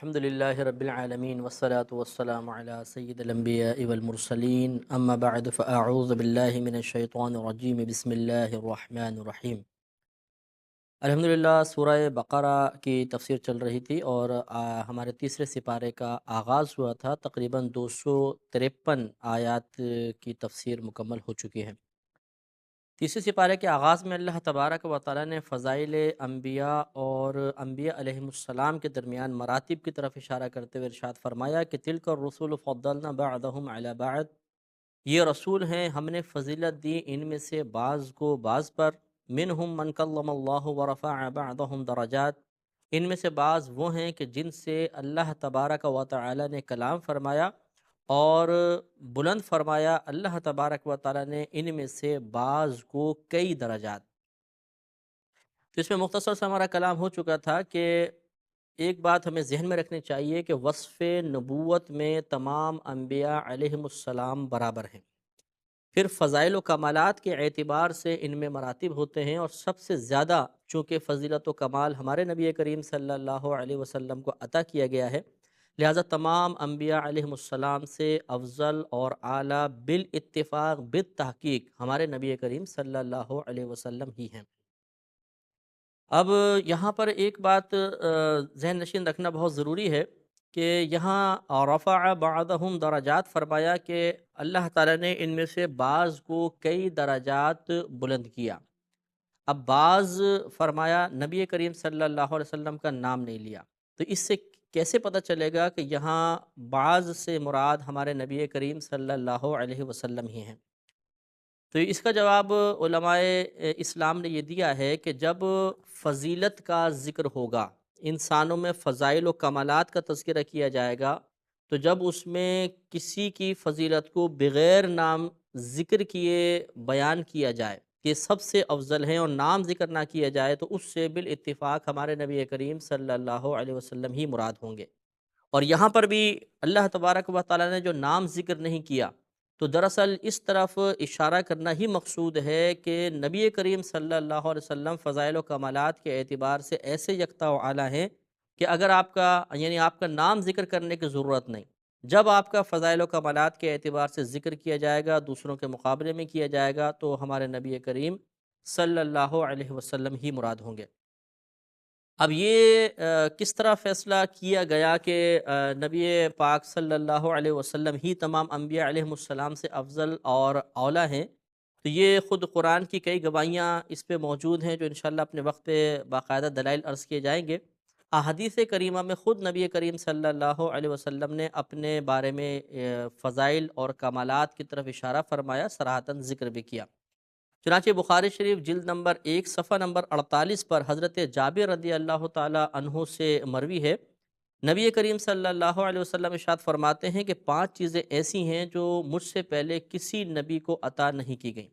الحمد لله رب العالمين والصلاة والسلام على سيد الأنبياء والمرسلين أما بعد فأعوذ بالله من الشيطان الرجيم بسم الله الرحمن الرحيم۔ الحمدللہ سورہ بقرہ کی تفسیر چل رہی تھی اور ہمارے تیسرے سپارے کا آغاز ہوا تھا۔ تقریباً 253 آیات کی تفسیر مکمل ہو چکی ہے۔ تیسرے سپارے کے آغاز میں اللہ تبارک و تعالیٰ نے فضائل انبیاء اور انبیاء علیہم السلام کے درمیان مراتب کی طرف اشارہ کرتے ہوئے ارشاد فرمایا کہ تلک الرسول فضلنا بعضهم علی بعض، یہ رسول ہیں ہم نے فضیلت دی ان میں سے بعض کو بعض پر، منہم من کلم اللہ ورفع بعضهم درجات، ان میں سے بعض وہ ہیں کہ جن سے اللہ تبارک و تعالی نے کلام فرمایا اور بلند فرمایا۔ اللہ تبارک و تعالی نے ان میں سے بعض کو کئی درجات۔ تو اس میں مختصر سے ہمارا کلام ہو چکا تھا کہ ایک بات ہمیں ذہن میں رکھنی چاہیے کہ وصف نبوت میں تمام انبیاء علیہم السلام برابر ہیں۔ پھر فضائل و کمالات کے اعتبار سے ان میں مراتب ہوتے ہیں، اور سب سے زیادہ چونکہ فضیلت و کمال ہمارے نبی کریم صلی اللہ علیہ وسلم کو عطا کیا گیا ہے، لہٰذا تمام انبیاء علیہم السلام سے افضل اور اعلیٰ بالاتفاق بالتحقیق ہمارے نبی کریم صلی اللہ علیہ وسلم ہی ہیں۔ اب یہاں پر ایک بات ذہن نشین رکھنا بہت ضروری ہے کہ یہاں رفع بعضهم درجات فرمایا کہ اللہ تعالیٰ نے ان میں سے بعض کو کئی درجات بلند کیا۔ اب بعض فرمایا، نبی کریم صلی اللہ علیہ وسلم کا نام نہیں لیا، تو اس سے کیسے پتہ چلے گا کہ یہاں بعض سے مراد ہمارے نبی کریم صلی اللہ علیہ وسلم ہی ہیں؟ تو اس کا جواب علماء اسلام نے یہ دیا ہے کہ جب فضیلت کا ذکر ہوگا، انسانوں میں فضائل و کمالات کا تذکرہ کیا جائے گا، تو جب اس میں کسی کی فضیلت کو بغیر نام ذکر کیے بیان کیا جائے کہ سب سے افضل ہیں اور نام ذکر نہ کیا جائے، تو اس سے بالاتفاق ہمارے نبی کریم صلی اللہ علیہ وسلم ہی مراد ہوں گے۔ اور یہاں پر بھی اللہ تبارک و تعالیٰ نے جو نام ذکر نہیں کیا، تو دراصل اس طرف اشارہ کرنا ہی مقصود ہے کہ نبی کریم صلی اللہ علیہ وسلم فضائل و کمالات کے اعتبار سے ایسے یکتا و اعلیٰ ہیں کہ اگر آپ کا نام ذکر کرنے کی ضرورت نہیں، جب آپ کا فضائل و کمالات کے اعتبار سے ذکر کیا جائے گا، دوسروں کے مقابلے میں کیا جائے گا، تو ہمارے نبی کریم صلی اللہ علیہ وسلم ہی مراد ہوں گے۔ اب یہ کس طرح فیصلہ کیا گیا کہ نبی پاک صلی اللہ علیہ وسلم ہی تمام انبیاء علیہ السلام سے افضل اور اولیٰ ہیں؟ تو یہ خود قرآن کی کئی گواہیاں اس پہ موجود ہیں جو انشاءاللہ اپنے وقت پہ باقاعدہ دلائل عرض کیے جائیں گے۔ احادیث کریمہ میں خود نبی کریم صلی اللہ علیہ وسلم نے اپنے بارے میں فضائل اور کمالات کی طرف اشارہ فرمایا، صراحتاً ذکر بھی کیا۔ چنانچہ بخاری شریف جلد نمبر 1 صفحہ نمبر 48 پر حضرت جابر رضی اللہ تعالی عنہ سے مروی ہے، نبی کریم صلی اللہ علیہ وسلم ارشاد فرماتے ہیں کہ 5 چیزیں ایسی ہیں جو مجھ سے پہلے کسی نبی کو عطا نہیں کی گئیں۔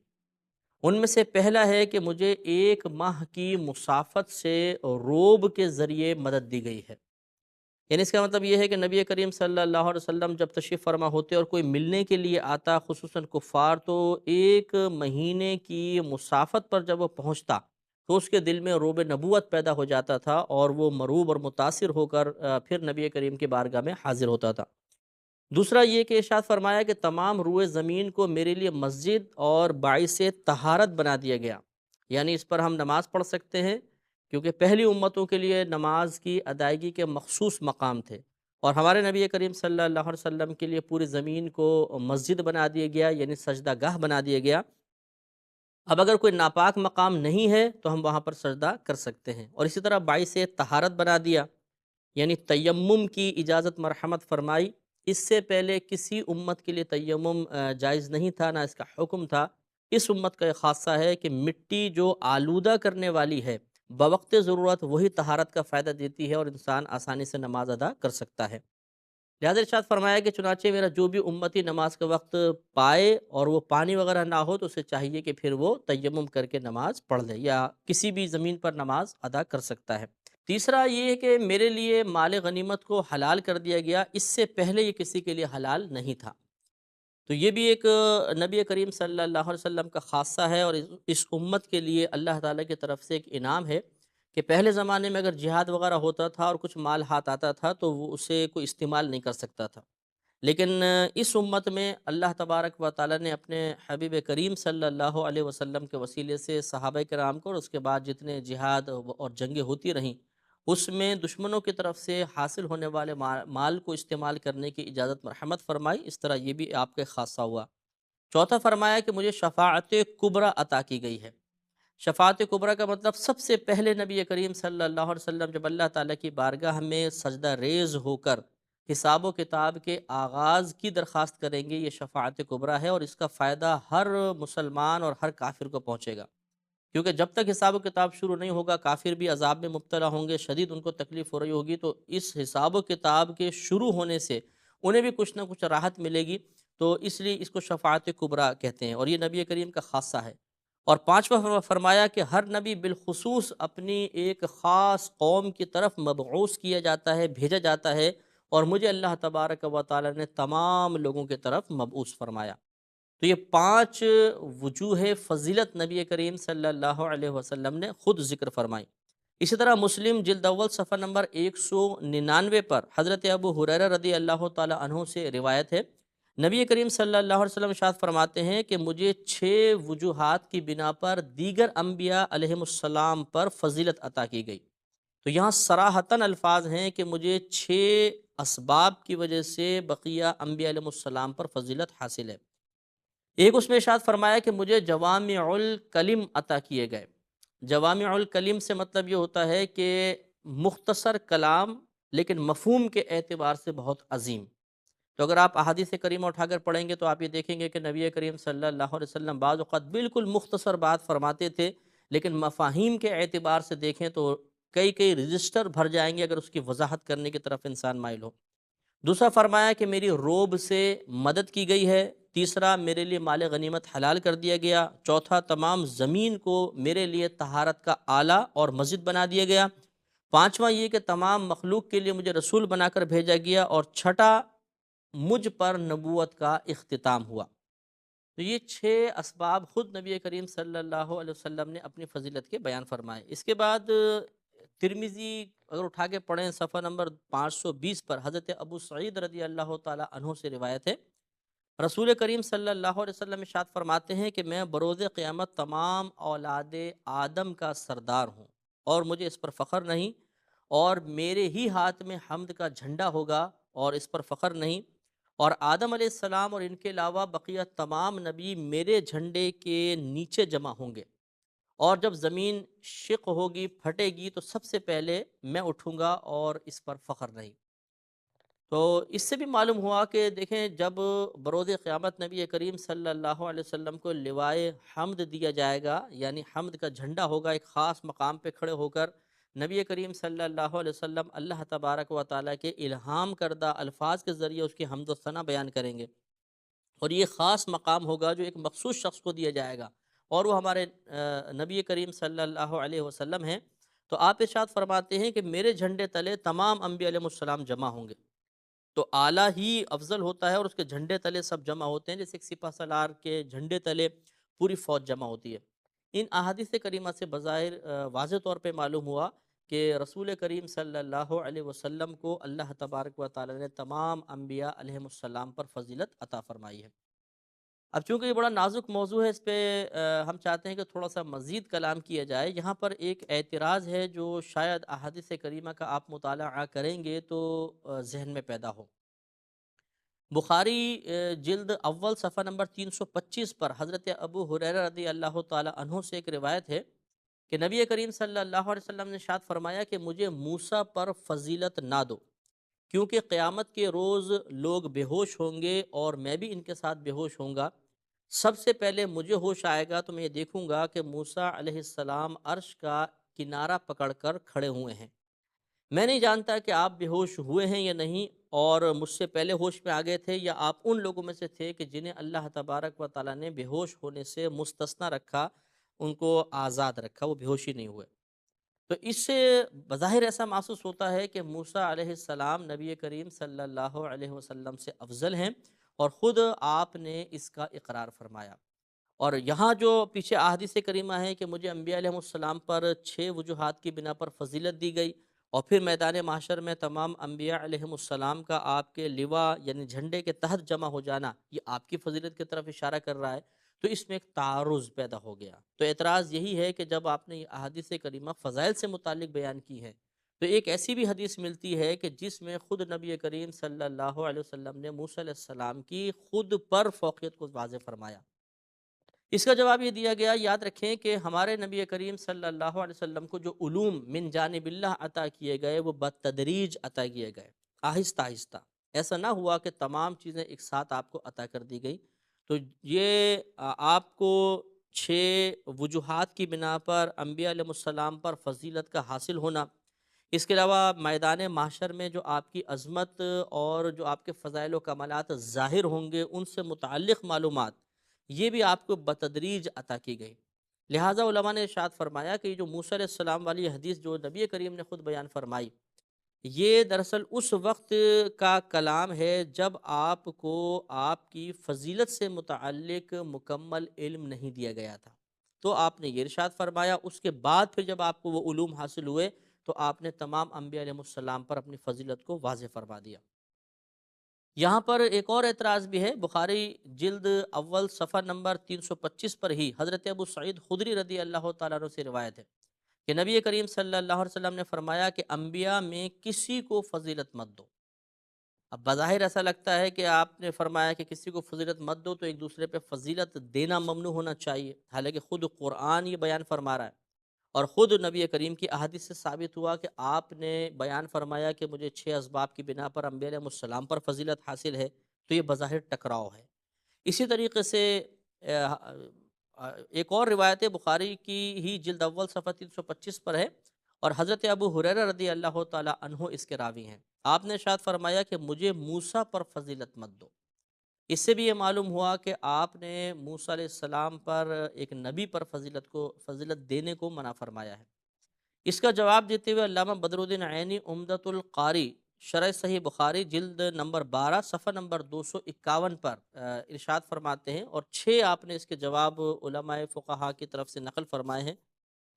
ان میں سے پہلا ہے کہ مجھے 1 ماہ کی مسافت سے روب کے ذریعے مدد دی گئی ہے۔ یعنی اس کا مطلب یہ ہے کہ نبی کریم صلی اللہ علیہ وسلم جب تشریف فرما ہوتے اور کوئی ملنے کے لیے آتا، خصوصاً کفار، تو 1 مہینے کی مسافت پر جب وہ پہنچتا تو اس کے دل میں روب نبوت پیدا ہو جاتا تھا، اور وہ مروب اور متاثر ہو کر پھر نبی کریم کی بارگاہ میں حاضر ہوتا تھا۔ دوسرا یہ کہ ارشاد فرمایا کہ تمام روئے زمین کو میرے لیے مسجد اور باعث طہارت بنا دیا گیا، یعنی اس پر ہم نماز پڑھ سکتے ہیں، کیونکہ پہلی امتوں کے لیے نماز کی ادائیگی کے مخصوص مقام تھے، اور ہمارے نبی کریم صلی اللہ علیہ وسلم کے لیے پوری زمین کو مسجد بنا دیا گیا، یعنی سجدہ گاہ بنا دیا گیا۔ اب اگر کوئی ناپاک مقام نہیں ہے تو ہم وہاں پر سجدہ کر سکتے ہیں، اور اسی طرح باعث طہارت بنا دیا، یعنی تیمم کی اجازت مرحمت فرمائی۔ اس سے پہلے کسی امت کے لیے تیمم جائز نہیں تھا، نہ اس کا حکم تھا۔ اس امت کا ایک خاصہ ہے کہ مٹی جو آلودہ کرنے والی ہے، بوقت ضرورت وہی طہارت کا فائدہ دیتی ہے، اور انسان آسانی سے نماز ادا کر سکتا ہے۔ لہذا ارشاد فرمایا کہ چنانچہ میرا جو بھی امتی نماز کا وقت پائے اور وہ پانی وغیرہ نہ ہو، تو اسے چاہیے کہ پھر وہ تیمم کر کے نماز پڑھ لے، یا کسی بھی زمین پر نماز ادا کر سکتا ہے۔ تیسرا یہ ہے کہ میرے لیے مال غنیمت کو حلال کر دیا گیا، اس سے پہلے یہ کسی کے لیے حلال نہیں تھا۔ تو یہ بھی ایک نبی کریم صلی اللہ علیہ وسلم کا خاصہ ہے، اور اس امت کے لیے اللہ تعالیٰ کی طرف سے ایک انعام ہے کہ پہلے زمانے میں اگر جہاد وغیرہ ہوتا تھا اور کچھ مال ہاتھ آتا تھا تو وہ اسے کوئی استعمال نہیں کر سکتا تھا، لیکن اس امت میں اللہ تبارک و تعالیٰ نے اپنے حبیب کریم صلی اللہ علیہ وسلم کے وسیلے سے صحابہ کرام کو اور اس کے بعد جتنے جہاد اور جنگیں ہوتی رہیں اس میں دشمنوں کی طرف سے حاصل ہونے والے مال کو استعمال کرنے کی اجازت مرحمت فرمائی، اس طرح یہ بھی آپ کے خاصہ ہوا۔ چوتھا فرمایا کہ مجھے شفاعت کبریٰ عطا کی گئی ہے۔ شفاعت کبریٰ کا مطلب سب سے پہلے نبی کریم صلی اللہ علیہ وسلم جب اللہ تعالیٰ کی بارگاہ میں سجدہ ریز ہو کر حساب و کتاب کے آغاز کی درخواست کریں گے، یہ شفاعت کبریٰ ہے، اور اس کا فائدہ ہر مسلمان اور ہر کافر کو پہنچے گا، کیونکہ جب تک حساب و کتاب شروع نہیں ہوگا کافر بھی عذاب میں مبتلا ہوں گے، شدید ان کو تکلیف ہو رہی ہوگی، تو اس حساب و کتاب کے شروع ہونے سے انہیں بھی کچھ نہ کچھ راحت ملے گی، تو اس لیے اس کو شفاعت کبریٰ کہتے ہیں، اور یہ نبی کریم کا خاصہ ہے۔ اور پانچواں فرمایا کہ ہر نبی بالخصوص اپنی ایک خاص قوم کی طرف مبعوث کیا جاتا ہے، بھیجا جاتا ہے، اور مجھے اللہ تبارک و تعالی نے تمام لوگوں کی طرف مبعوث فرمایا۔ تو یہ 5 وجوہ فضیلت نبی کریم صلی اللہ علیہ وسلم نے خود ذکر فرمائی۔ اسی طرح مسلم جلد اول صفحہ نمبر 199 پر حضرت ابو ہریرہ رضی اللہ تعالی عنہ سے روایت ہے، نبی کریم صلی اللہ علیہ وسلم ارشاد فرماتے ہیں کہ مجھے 6 وجوہات کی بنا پر دیگر انبیاء علیہم السلام پر فضیلت عطا کی گئی۔ تو یہاں صراحتاً الفاظ ہیں کہ مجھے 6 اسباب کی وجہ سے بقیہ انبیاء علیہم السلام پر فضیلت حاصل ہے۔ ایک اس میں ارشاد فرمایا کہ مجھے جوامع الکلم عطا کیے گئے۔ جوامع الکلم سے مطلب یہ ہوتا ہے کہ مختصر کلام لیکن مفہوم کے اعتبار سے بہت عظیم۔ تو اگر آپ احادیث کریمہ اٹھا کر پڑھیں گے تو آپ یہ دیکھیں گے کہ نبی کریم صلی اللہ علیہ وسلم بعض اوقات بالکل مختصر بات فرماتے تھے، لیکن مفاہیم کے اعتبار سے دیکھیں تو کئی کئی رجسٹر بھر جائیں گے اگر اس کی وضاحت کرنے کی طرف انسان مائل ہو۔ دوسرا فرمایا کہ میری روب سے مدد کی گئی ہے۔ تیسرا میرے لیے مال غنیمت حلال کر دیا گیا۔ چوتھا تمام زمین کو میرے لیے طہارت کا آلہ اور مسجد بنا دیا گیا۔ پانچواں یہ کہ تمام مخلوق کے لیے مجھے رسول بنا کر بھیجا گیا، اور چھٹا مجھ پر نبوت کا اختتام ہوا۔ تو یہ 6 اسباب خود نبی کریم صلی اللہ علیہ وسلم نے اپنی فضیلت کے بیان فرمائے۔ اس کے بعد ترمذی اگر اٹھا کے پڑھیں صفحہ نمبر 520 پر حضرت ابو سعید رضی اللہ تعالی عنہ سے روایت ہے، رسول کریم صلی اللہ علیہ وسلم ارشاد فرماتے ہیں کہ میں بروز قیامت تمام اولاد آدم کا سردار ہوں، اور مجھے اس پر فخر نہیں، اور میرے ہی ہاتھ میں حمد کا جھنڈا ہوگا، اور اس پر فخر نہیں، اور آدم علیہ السلام اور ان کے علاوہ بقیہ تمام نبی میرے جھنڈے کے نیچے جمع ہوں گے، اور جب زمین شق ہوگی، پھٹے گی، تو سب سے پہلے میں اٹھوں گا، اور اس پر فخر نہیں۔ تو اس سے بھی معلوم ہوا کہ دیکھیں جب بروز قیامت نبی کریم صلی اللہ علیہ وسلم کو لوائے حمد دیا جائے گا، یعنی حمد کا جھنڈا ہوگا، ایک خاص مقام پہ کھڑے ہو کر نبی کریم صلی اللہ علیہ وسلم اللہ تبارک و تعالیٰ کے الہام کردہ الفاظ کے ذریعے اس کی حمد و ثنا بیان کریں گے، اور یہ خاص مقام ہوگا جو ایک مخصوص شخص کو دیا جائے گا، اور وہ ہمارے نبی کریم صلی اللہ علیہ وسلم ہیں۔ تو آپ ارشاد فرماتے ہیں کہ میرے جھنڈے تلے تمام انبیاء علیہ السلام جمع ہوں گے۔ تو اعلیٰ ہی افضل ہوتا ہے، اور اس کے جھنڈے تلے سب جمع ہوتے ہیں، جیسے ایک سپہ سالار کے جھنڈے تلے پوری فوج جمع ہوتی ہے۔ ان احادیث کریمہ سے بظاہر واضح طور پہ معلوم ہوا کہ رسول کریم صلی اللہ علیہ وسلم کو اللہ تبارک و تعالی نے تمام انبیاء علیہم السلام پر فضیلت عطا فرمائی ہے۔ اب چونکہ یہ بڑا نازک موضوع ہے، اس پہ ہم چاہتے ہیں کہ تھوڑا سا مزید کلام کیا جائے۔ یہاں پر ایک اعتراض ہے جو شاید احادیث کریمہ کا آپ مطالعہ کریں گے تو ذہن میں پیدا ہو۔ بخاری جلد اول صفحہ نمبر 325 پر حضرت ابو ہریرہ رضی اللہ تعالی عنہ سے ایک روایت ہے کہ نبی کریم صلی اللہ علیہ وسلم نے ارشاد فرمایا کہ مجھے موسیٰ پر فضیلت نہ دو، کیونکہ قیامت کے روز لوگ بے ہوش ہوں گے، اور میں بھی ان کے ساتھ بے ہوش ہوں گا۔ سب سے پہلے مجھے ہوش آئے گا تو میں یہ دیکھوں گا کہ موسیٰ علیہ السلام عرش کا کنارہ پکڑ کر کھڑے ہوئے ہیں۔ میں نہیں جانتا کہ آپ بے ہوش ہوئے ہیں یا نہیں، اور مجھ سے پہلے ہوش میں آ گئے تھے، یا آپ ان لوگوں میں سے تھے کہ جنہیں اللہ تبارک و تعالیٰ نے بے ہوش ہونے سے مستثنی رکھا، ان کو آزاد رکھا، وہ بے ہوشی نہیں ہوئے۔ تو اس سے بظاہر ایسا محسوس ہوتا ہے کہ موسیٰ علیہ السلام نبی کریم صلی اللہ علیہ وسلم سے افضل ہیں، اور خود آپ نے اس کا اقرار فرمایا۔ اور یہاں جو پیچھے احادیث کریمہ ہے کہ مجھے انبیاء علیہ السلام پر 6 وجوہات کی بنا پر فضیلت دی گئی، اور پھر میدان محشر میں تمام انبیاء علیہ السلام کا آپ کے لواء یعنی جھنڈے کے تحت جمع ہو جانا، یہ آپ کی فضیلت کی طرف اشارہ کر رہا ہے، تو اس میں ایک تعارض پیدا ہو گیا۔ تو اعتراض یہی ہے کہ جب آپ نے یہ احادیث کریمہ فضائل سے متعلق بیان کی ہے، تو ایک ایسی بھی حدیث ملتی ہے کہ جس میں خود نبی کریم صلی اللہ علیہ وسلم نے موسیٰ علیہ السلام کی خود پر فوقیت کو واضح فرمایا۔ اس کا جواب یہ دیا گیا، یاد رکھیں کہ ہمارے نبی کریم صلی اللہ علیہ وسلم کو جو علوم من جانب اللہ عطا کیے گئے وہ بتدریج عطا کیے گئے، آہستہ آہستہ۔ ایسا نہ ہوا کہ تمام چیزیں ایک ساتھ آپ کو عطا کر دی گئی۔ تو یہ آپ کو 6 وجوہات کی بنا پر انبیاء علیہ السلام پر فضیلت کا حاصل ہونا، اس کے علاوہ میدان محشر میں جو آپ کی عظمت اور جو آپ کے فضائل و کمالات ظاہر ہوں گے ان سے متعلق معلومات، یہ بھی آپ کو بتدریج عطا کی گئی۔ لہٰذا علماء نے ارشاد فرمایا کہ یہ جو موسیٰ علیہ السلام والی حدیث جو نبی کریم نے خود بیان فرمائی، یہ دراصل اس وقت کا کلام ہے جب آپ کو آپ کی فضیلت سے متعلق مکمل علم نہیں دیا گیا تھا۔ تو آپ نے یہ ارشاد فرمایا، اس کے بعد پھر جب آپ کو وہ علوم حاصل ہوئے تو آپ نے تمام انبیاء علیہ السلام پر اپنی فضیلت کو واضح فرما دیا۔ یہاں پر ایک اور اعتراض بھی ہے، بخاری جلد اول صفحہ نمبر 325 پر ہی حضرت ابو سعید خدری رضی اللہ تعالیٰ عنہ سے روایت ہے کہ نبی کریم صلی اللہ علیہ وسلم نے فرمایا کہ انبیاء میں کسی کو فضیلت مت دو۔ اب بظاہر ایسا لگتا ہے کہ آپ نے فرمایا کہ کسی کو فضیلت مت دو تو ایک دوسرے پہ فضیلت دینا ممنوع ہونا چاہیے، حالانکہ خود قرآن یہ بیان فرما رہا ہے، اور خود نبی کریم کی احادیث سے ثابت ہوا کہ آپ نے بیان فرمایا کہ مجھے 6 اسباب کی بنا پر انبیاء علیہ السلام پر فضیلت حاصل ہے، تو یہ بظاہر ٹکراؤ ہے۔ اسی طریقے سے ایک اور روایت بخاری کی ہی جلد اول صفحہ 325 پر ہے، اور حضرت ابو ہریرہ رضی اللہ تعالیٰ عنہ اس کے راوی ہیں۔ آپ نے ارشاد فرمایا کہ مجھے موسیٰ پر فضیلت مت دو۔ اس سے بھی یہ معلوم ہوا کہ آپ نے موسیٰ علیہ السلام پر ایک نبی پر فضیلت دینے کو منع فرمایا ہے۔ اس کا جواب دیتے ہوئے علامہ بدر الدین عینی عمدۃ القاری شرح صحیح بخاری جلد نمبر 12 صفحہ نمبر 251 پر ارشاد فرماتے ہیں، اور 6 آپ نے اس کے جواب علماء فقہا کی طرف سے نقل فرمائے ہیں،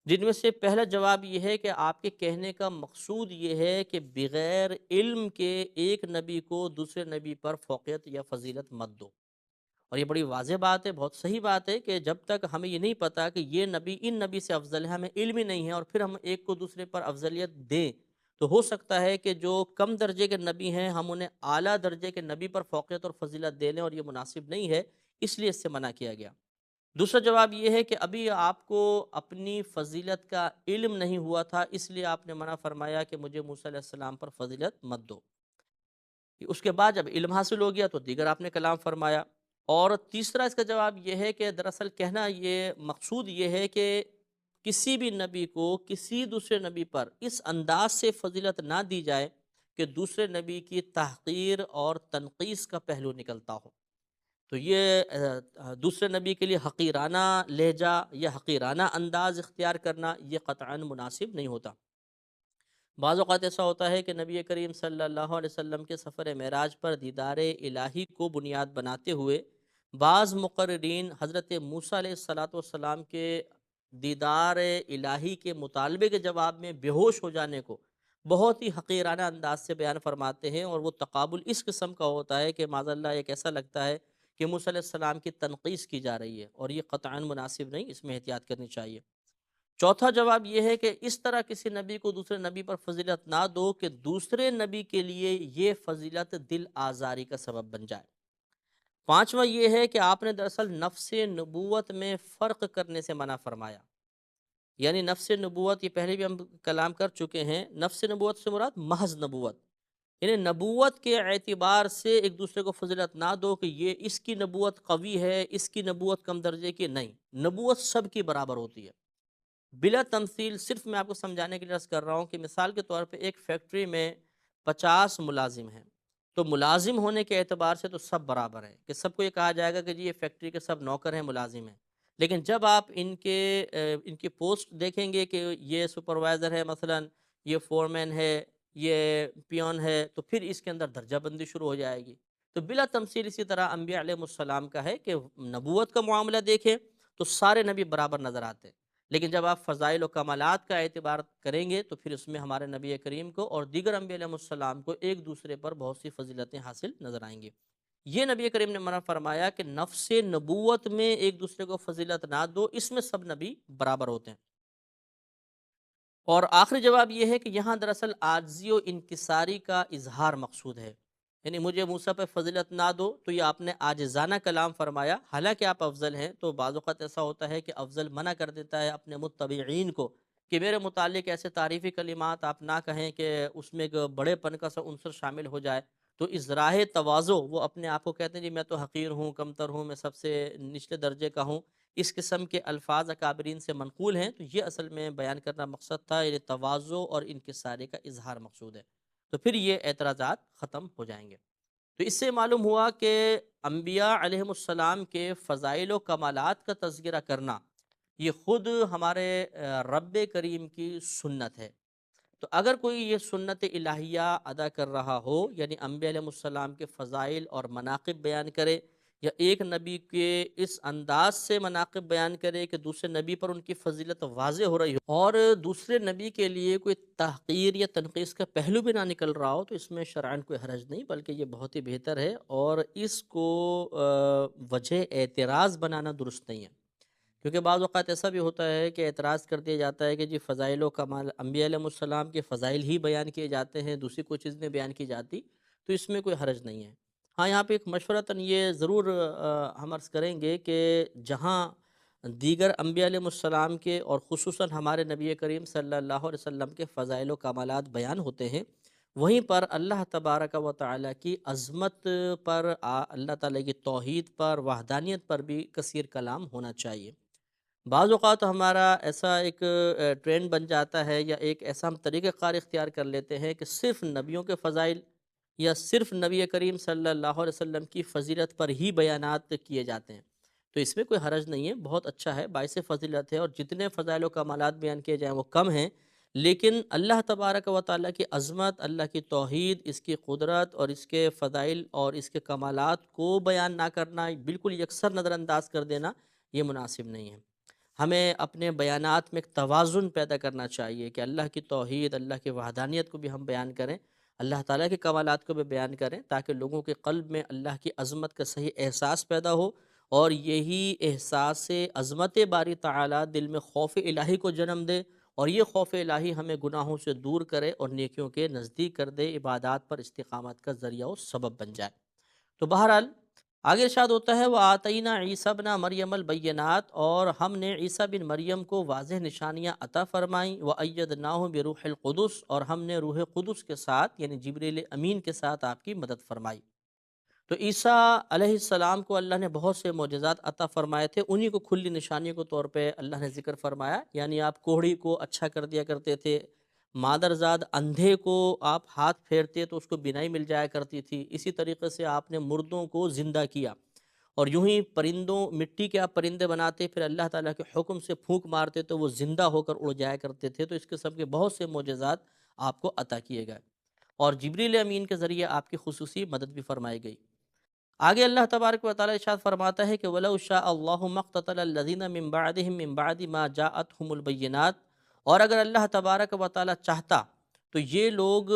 جن میں سے پہلا جواب یہ ہے کہ آپ کے کہنے کا مقصود یہ ہے کہ بغیر علم کے ایک نبی کو دوسرے نبی پر فوقیت یا فضیلت مت دو۔ اور یہ بڑی واضح بات ہے، بہت صحیح بات ہے کہ جب تک ہمیں یہ نہیں پتا کہ یہ نبی ان نبی سے افضل ہے، ہمیں علم ہی نہیں ہے، اور پھر ہم ایک کو دوسرے پر افضلیت دیں، تو ہو سکتا ہے کہ جو کم درجے کے نبی ہیں ہم انہیں اعلیٰ درجے کے نبی پر فوقیت اور فضیلت دے لیں، اور یہ مناسب نہیں ہے، اس لیے اس سے منع کیا گیا۔ دوسرا جواب یہ ہے کہ ابھی آپ کو اپنی فضیلت کا علم نہیں ہوا تھا، اس لیے آپ نے منع فرمایا کہ مجھے موسیٰ علیہ السلام پر فضیلت مت دو۔ اس کے بعد جب علم حاصل ہو گیا تو دیگر آپ نے کلام فرمایا۔ اور تیسرا اس کا جواب یہ ہے کہ دراصل کہنا یہ مقصود یہ ہے کہ کسی بھی نبی کو کسی دوسرے نبی پر اس انداز سے فضیلت نہ دی جائے کہ دوسرے نبی کی تحقیر اور تنقیص کا پہلو نکلتا ہو۔ تو یہ دوسرے نبی کے لیے حقیرانہ لہجہ یا حقیرانہ انداز اختیار کرنا یہ قطعاً مناسب نہیں ہوتا۔ بعض اوقات ایسا ہوتا ہے کہ نبی کریم صلی اللہ علیہ وسلم کے سفر معراج پر دیدار الہی کو بنیاد بناتے ہوئے بعض مقررین حضرت موسیٰ علیہ السلام کے دیدار الہی کے مطالبے کے جواب میں بے ہوش ہو جانے کو بہت ہی حقیرانہ انداز سے بیان فرماتے ہیں، اور وہ تقابل اس قسم کا ہوتا ہے کہ معاذ اللہ ایک ایسا لگتا ہے کہ موسیٰ علیہ السلام کی تنقیص کی جا رہی ہے، اور یہ قطعاً مناسب نہیں، اس میں احتیاط کرنی چاہیے۔ چوتھا جواب یہ ہے کہ اس طرح کسی نبی کو دوسرے نبی پر فضیلت نہ دو کہ دوسرے نبی کے لیے یہ فضیلت دل آزاری کا سبب بن جائے۔ پانچواں یہ ہے کہ آپ نے دراصل نفس نبوت میں فرق کرنے سے منع فرمایا۔ یعنی نفس نبوت، یہ پہلے بھی ہم کلام کر چکے ہیں، نفس نبوت سے مراد محض نبوت، یعنی نبوت کے اعتبار سے ایک دوسرے کو فضیلت نہ دو کہ یہ اس کی نبوت قوی ہے، اس کی نبوت کم درجے کی، نہیں، نبوت سب کی برابر ہوتی ہے بلا تمثیل۔ صرف میں آپ کو سمجھانے کے لیے عرض کر رہا ہوں کہ مثال کے طور پہ ایک فیکٹری میں 50 ملازم ہیں، تو ملازم ہونے کے اعتبار سے تو سب برابر ہیں، کہ سب کو یہ کہا جائے گا کہ جی یہ فیکٹری کے سب نوکر ہیں، ملازم ہیں۔ لیکن جب آپ ان کی پوسٹ دیکھیں گے کہ یہ سپروائزر ہے مثلا، یہ فورمین ہے، یہ پیون ہے، تو پھر اس کے اندر درجہ بندی شروع ہو جائے گی۔ تو بلا تمثیل اسی طرح انبیاء علیہ السلام کا ہے کہ نبوت کا معاملہ دیکھیں تو سارے نبی برابر نظر آتے ہیں، لیکن جب آپ فضائل و کمالات کا اعتبار کریں گے تو پھر اس میں ہمارے نبی کریم کو اور دیگر انبیاء علیہ السلام کو ایک دوسرے پر بہت سی فضیلتیں حاصل نظر آئیں گی۔ یہ نبی کریم نے منع فرمایا کہ نفس نبوت میں ایک دوسرے کو فضیلت نہ دو، اس میں سب نبی برابر ہوتے ہیں۔ اور آخری جواب یہ ہے کہ یہاں دراصل عاجزی و انکساری کا اظہار مقصود ہے، یعنی مجھے موسیٰ پہ فضیلت نہ دو تو یہ آپ نے عاجزانہ کلام فرمایا، حالانکہ آپ افضل ہیں۔ تو بعض اوقات ایسا ہوتا ہے کہ افضل منع کر دیتا ہے اپنے متبعین کو کہ میرے متعلق ایسے تعریفی کلمات آپ نہ کہیں کہ اس میں ایک بڑے پن کا سا عنصر شامل ہو جائے۔ تو اس راہ تواضع، وہ اپنے آپ کو کہتے ہیں جی میں تو حقیر ہوں، کمتر ہوں، میں سب سے نچلے درجے کا ہوں، اس قسم کے الفاظ اکابرین سے منقول ہیں۔ تو یہ اصل میں بیان کرنا مقصد تھا، یعنی تواضع اور انکساری کا اظہار مقصود ہے، تو پھر یہ اعتراضات ختم ہو جائیں گے۔ تو اس سے معلوم ہوا کہ انبیاء علیہم السلام کے فضائل و کمالات کا تذکرہ کرنا یہ خود ہمارے رب کریم کی سنت ہے۔ تو اگر کوئی یہ سنت الہیہ ادا کر رہا ہو، یعنی انبیاء علیہ السلام کے فضائل اور مناقب بیان کرے، یا ایک نبی کے اس انداز سے مناقب بیان کرے کہ دوسرے نبی پر ان کی فضیلت واضح ہو رہی ہو اور دوسرے نبی کے لیے کوئی تحقیر یا تنقیص کا پہلو بھی نہ نکل رہا ہو، تو اس میں شرعاً کوئی حرج نہیں، بلکہ یہ بہت ہی بہتر ہے، اور اس کو وجہ اعتراض بنانا درست نہیں ہے۔ کیونکہ بعض اوقات ایسا بھی ہوتا ہے کہ اعتراض کر دیا جاتا ہے کہ جی فضائل و کمال انبیاء علیہ السلام کے فضائل ہی بیان کیے جاتے ہیں، دوسری کوئی چیز نہیں بیان کی جاتی، تو اس میں کوئی حرج نہیں ہے۔ ہاں، یہاں پہ ایک مشورتاً یہ ضرور ہم عرض کریں گے کہ جہاں دیگر انبیاء علیہ السلام کے اور خصوصاً ہمارے نبی کریم صلی اللہ علیہ وسلم کے فضائل و کمالات بیان ہوتے ہیں، وہیں پر اللہ تبارک و تعالیٰ کی عظمت پر، اللہ تعالیٰ کی توحید پر، وحدانیت پر بھی کثیر کلام ہونا چاہیے۔ بعض اوقات ہمارا ایسا ایک ٹرینڈ بن جاتا ہے، یا ایک ایسا ہم طریقہ کار اختیار کر لیتے ہیں کہ صرف نبیوں کے فضائل یا صرف نبی کریم صلی اللہ علیہ وسلم کی فضیلت پر ہی بیانات کیے جاتے ہیں۔ تو اس میں کوئی حرج نہیں ہے، بہت اچھا ہے، باعث فضیلت ہے، اور جتنے فضائل و کمالات بیان کیے جائیں وہ کم ہیں، لیکن اللہ تبارک و تعالیٰ کی عظمت، اللہ کی توحید، اس کی قدرت اور اس کے فضائل اور اس کے کمالات کو بیان نہ کرنا، بالکل یکسر نظر انداز کر دینا، یہ مناسب نہیں ہے۔ ہمیں اپنے بیانات میں ایک توازن پیدا کرنا چاہیے کہ اللہ کی توحید، اللہ کی وحدانیت کو بھی ہم بیان کریں، اللہ تعالیٰ کے کمالات کو بھی بیان کریں، تاکہ لوگوں کے قلب میں اللہ کی عظمت کا صحیح احساس پیدا ہو، اور یہی احساس عظمت باری تعالیٰ دل میں خوف الہی کو جنم دے، اور یہ خوف الہی ہمیں گناہوں سے دور کرے اور نیکیوں کے نزدیک کر دے، عبادات پر استقامت کا ذریعہ و سبب بن جائے۔ تو بہرحال آگے ارشاد ہوتا ہے، وَآتَيْنَا عِيسَى ابْنَ مَرْيَمَ الْبَيِّنَاتِ، اور ہم نے عیسیٰ بن مریم کو واضح نشانیاں عطا فرمائیں، وَأَيَّدْنَاهُ بِرُوحِ الْقُدُسِ، اور ہم نے روح قدس کے ساتھ یعنی جبریل امین کے ساتھ آپ کی مدد فرمائی۔ تو عیسیٰ علیہ السلام کو اللہ نے بہت سے معجزات عطا فرمائے تھے، انہی کو کھلی نشانی کے طور پہ اللہ نے ذکر فرمایا، یعنی آپ کوڑھی کو اچھا کر دیا کرتے تھے، مادرزاد اندھے کو آپ ہاتھ پھیرتے تو اس کو بینائی مل جایا کرتی تھی، اسی طریقے سے آپ نے مردوں کو زندہ کیا، اور یوں ہی پرندوں، مٹی کے آپ پرندے بناتے، پھر اللہ تعالیٰ کے حکم سے پھونک مارتے تو وہ زندہ ہو کر اڑ جایا کرتے تھے۔ تو اس قسم کے بہت سے معجزات آپ کو عطا کیے گئے، اور جبریل امین کے ذریعے آپ کی خصوصی مدد بھی فرمائی گئی۔ آگے اللہ تبارک و تعالیٰ ارشاد فرماتا ہے کہ وَلَوْ شَاءَ اللَّهُ مَا اقْتَتَلَ الَّذِينَ مِن بَعْدِهِم مِّن بَعْدِ مَا جَاءَتْهُمُ الْبَيِّنَاتُ، اور اگر اللہ تبارک و تعالیٰ چاہتا تو یہ لوگ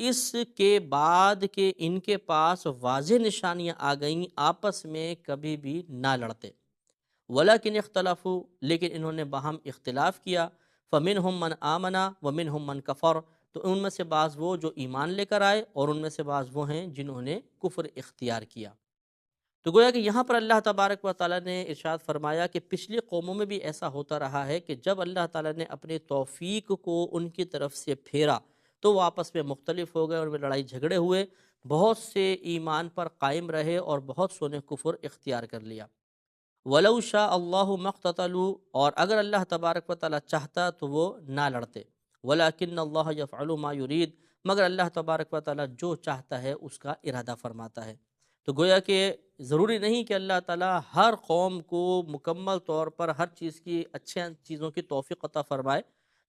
اس کے بعد کہ ان کے پاس واضح نشانیاں آ گئیں آپس میں کبھی بھی نہ لڑتے، وَلَكِنِ اخْتَلَفُوا، لیکن انہوں نے باہم اختلاف کیا، فَمِنْهُم مَّنْ آمَنَ وَمِنْهُم مَّنْ كَفَرَ، تو ان میں سے بعض وہ جو ایمان لے کر آئے، اور ان میں سے بعض وہ ہیں جنہوں نے کفر اختیار کیا۔ تو گویا کہ یہاں پر اللہ تبارک و تعالیٰ نے ارشاد فرمایا کہ پچھلی قوموں میں بھی ایسا ہوتا رہا ہے کہ جب اللہ تعالیٰ نے اپنی توفیق کو ان کی طرف سے پھیرا تو وہ آپس میں مختلف ہو گئے، اور میں لڑائی جھگڑے ہوئے، بہت سے ایمان پر قائم رہے اور بہت سو نے کفر اختیار کر لیا۔ وَلَوْ شَاءَ اللَّهُ مَا اقْتَتَلُوا، اور اگر اللہ تبارک و تعالیٰ چاہتا تو وہ نہ لڑتے، وَلَكِنَّ اللَّهَ يَفْعَلُ مَا يُرِيدُ، مگر اللہ تبارک و تعالیٰ جو چاہتا ہے اس کا ارادہ فرماتا ہے۔ تو گویا کہ ضروری نہیں کہ اللہ تعالیٰ ہر قوم کو مکمل طور پر ہر چیز کی اچھے چیزوں کی توفیق عطا فرمائے،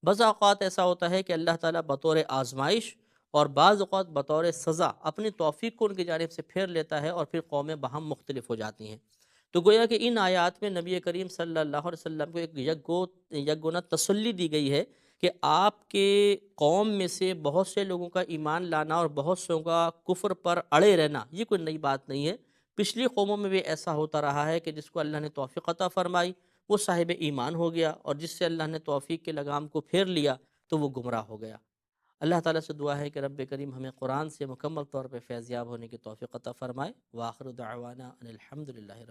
بعض اوقات ایسا ہوتا ہے کہ اللہ تعالیٰ بطور آزمائش اور بعض اوقات بطور سزا اپنی توفیق کو ان کی جانب سے پھیر لیتا ہے، اور پھر قومیں باہم مختلف ہو جاتی ہیں۔ تو گویا کہ ان آیات میں نبی کریم صلی اللہ علیہ وسلم کو ایک یکگونا تسلی دی گئی ہے کہ آپ کے قوم میں سے بہت سے لوگوں کا ایمان لانا اور بہت سو کا کفر پر اڑے رہنا یہ کوئی نئی بات نہیں ہے۔ پچھلی قوموں میں بھی ایسا ہوتا رہا ہے کہ جس کو اللہ نے توفیق عطا فرمائی وہ صاحب ایمان ہو گیا، اور جس سے اللہ نے توفیق کے لگام کو پھیر لیا تو وہ گمراہ ہو گیا۔ اللہ تعالیٰ سے دعا ہے کہ رب کریم ہمیں قرآن سے مکمل طور پہ فیض یاب ہونے کی توفیق عطا فرمائے۔ وآخر دعوانا ان الحمد للہ۔